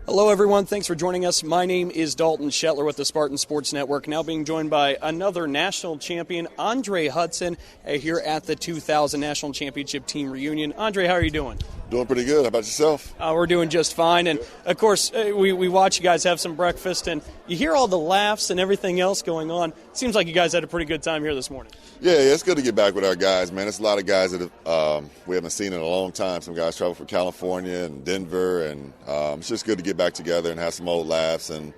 Hello, everyone. Thanks for joining us. My name is Dalton Shetler with the Spartan Sports Network, now being joined by another national champion, Andre Hutson, here at the 2000 National Championship Team Reunion. Andre, how are you doing? Doing pretty good. How about yourself? We're doing just fine. And, of course, we watch you guys have some breakfast, and you hear all the laughs and everything else going on. Seems like you guys had a pretty good time here this morning. Yeah, it's good to get back with our guys, man. It's a lot of guys that we haven't seen in a long time. Some guys travel from California and Denver, and it's just good to get back together and have some old laughs. And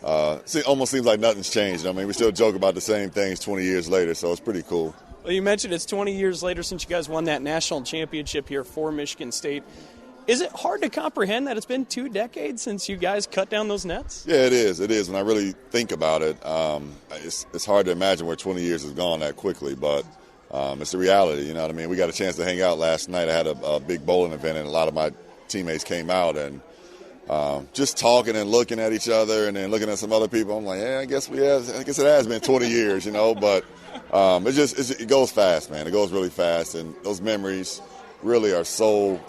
it almost seems like nothing's changed. I mean, we still joke about the same things 20 years later, so it's pretty cool. Well, you mentioned it's 20 years later since you guys won that national championship here for Michigan State. Is it hard to comprehend that it's been 2 decades since you guys cut down those nets? Yeah, it is. It is. When I really think about it, it's hard to imagine where 20 years has gone that quickly, but it's the reality. You know what I mean? We got a chance to hang out last night. I had a big bowling event, and a lot of my teammates came out, and just talking and looking at each other and then looking at some other people, I'm like, yeah, I guess it has been 20 years, you know, but it goes fast, man. It goes really fast, and those memories really are so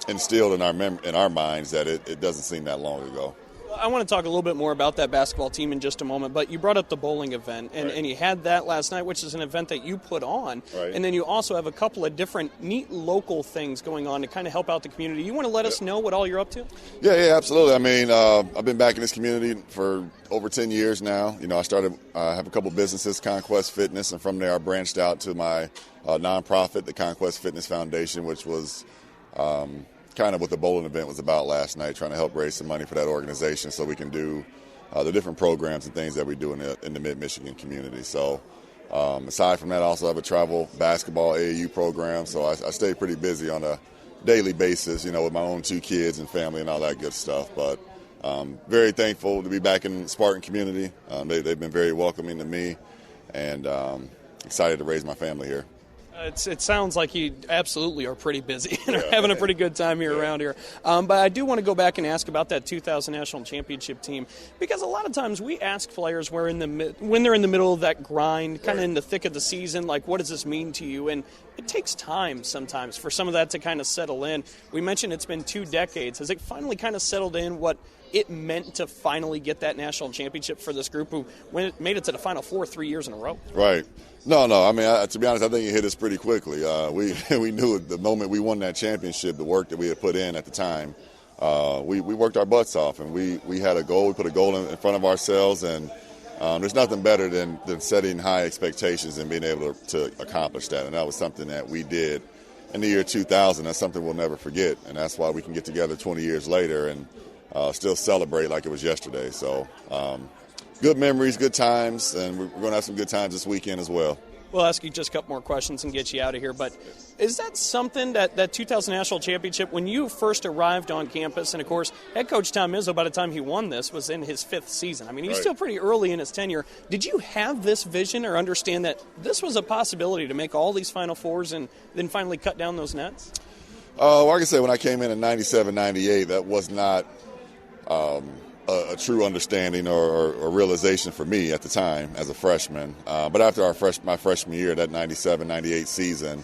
instilled in our minds that it doesn't seem that long ago. I want to talk a little bit more about that basketball team in just a moment, but you brought up the bowling event, and you had that last night, which is an event that you put on, and then you also have a couple of different neat local things going on to kind of help out the community. You want to let us know what all you're up to? Yeah, absolutely. I mean, I've been back in this community for over 10 years now. You know, I have a couple businesses, Conquest Fitness, and from there I branched out to my nonprofit, the Conquest Fitness Foundation, which was kind of what the bowling event was about last night, trying to help raise some money for that organization so we can do the different programs and things that we do in the mid-Michigan community. So aside from that, I also have a travel basketball AAU program, so I stay pretty busy on a daily basis, you know, with my own 2 kids and family and all that good stuff. But very thankful to be back in the Spartan community. They've been very welcoming to me, and excited to raise my family here. It sounds like you absolutely are pretty busy and are having a pretty good time here around here. But I do want to go back and ask about that 2000 National Championship team, because a lot of times we ask players when they're in the middle of that grind, kind of in the thick of the season, like, what does this mean to you? And it takes time sometimes for some of that to kind of settle in. We mentioned it's been 2 decades. Has it finally kind of settled in what it meant to finally get that national championship for this group who made it to the Final Four 3 years in a row? Right. No. I mean, to be honest, I think it hit us pretty quickly. We knew the moment we won that championship, the work that we had put in at the time, we worked our butts off, and we had a goal. We put a goal in front of ourselves, and there's nothing better than setting high expectations and being able to accomplish that. And that was something that we did in the year 2000. That's something we'll never forget, and that's why we can get together 20 years later and still celebrate like it was yesterday. So good memories, good times, and we're going to have some good times this weekend as well. We'll ask you just a couple more questions and get you out of here. But is that something, that 2000 National Championship, when you first arrived on campus, and, of course, head coach Tom Izzo, by the time he won this, was in his 5th season. I mean, he's still pretty early in his tenure. Did you have this vision or understand that this was a possibility to make all these Final Fours and then finally cut down those nets? Well, like I said, when I came in 97, 98, that was not a true understanding or realization for me at the time as a freshman. But after my freshman year, that 97, 98 season,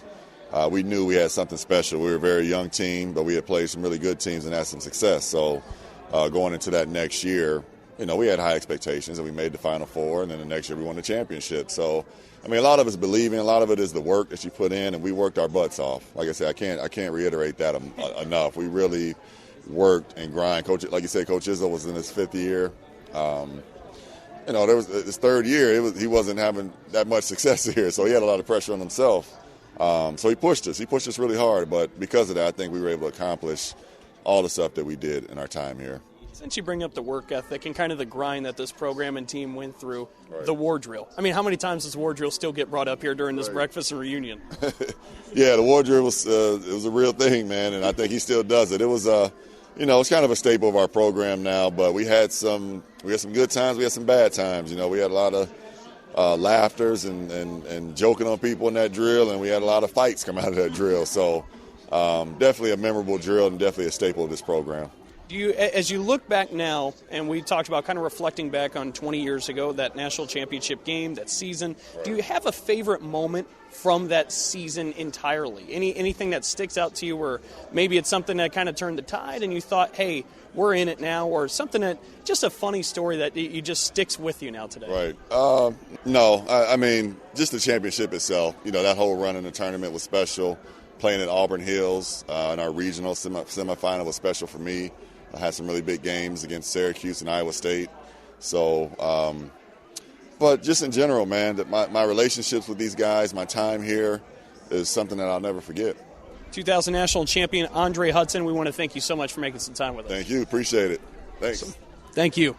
we knew we had something special. We were a very young team, but we had played some really good teams and had some success. So going into that next year, you know, we had high expectations, and we made the Final Four, and then the next year we won the championship. So, I mean, a lot of it's believing, a lot of it is the work that you put in, and we worked our butts off. Like I said, I can't reiterate that enough. We really worked and grind. Coach, like you said, Coach Izzo was in his 5th year. You know, there was his 3rd year. He wasn't having that much success here, so he had a lot of pressure on himself. So he pushed us. He pushed us really hard. But because of that, I think we were able to accomplish all the stuff that we did in our time here. Since you bring up the work ethic and kind of the grind that this program and team went through, the war drill. I mean, how many times does war drill still get brought up here during this breakfast and reunion? Yeah, the war drill was a real thing, man, and I think he still does it. It was you know, it's kind of a staple of our program now, but we had some good times, we had some bad times. You know, we had a lot of laughters and joking on people in that drill, and we had a lot of fights come out of that drill. So definitely a memorable drill and definitely a staple of this program. As you look back now, and we talked about kind of reflecting back on 20 years ago, that national championship game, that season, do you have a favorite moment from that season entirely? Anything that sticks out to you where maybe it's something that kind of turned the tide and you thought, hey, we're in it now, or something that, just a funny story that you just sticks with you now today? Right. No, I mean, just the championship itself. That whole run in the tournament was special. Playing at Auburn Hills in our regional semifinal was special for me. I had some really big games against Syracuse and Iowa State. So, but just in general, man, that my relationships with these guys, my time here, is something that I'll never forget. 2000 national champion Andre Hutson, we want to thank you so much for making some time with us. Thank you. Appreciate it. Thanks. Thank you.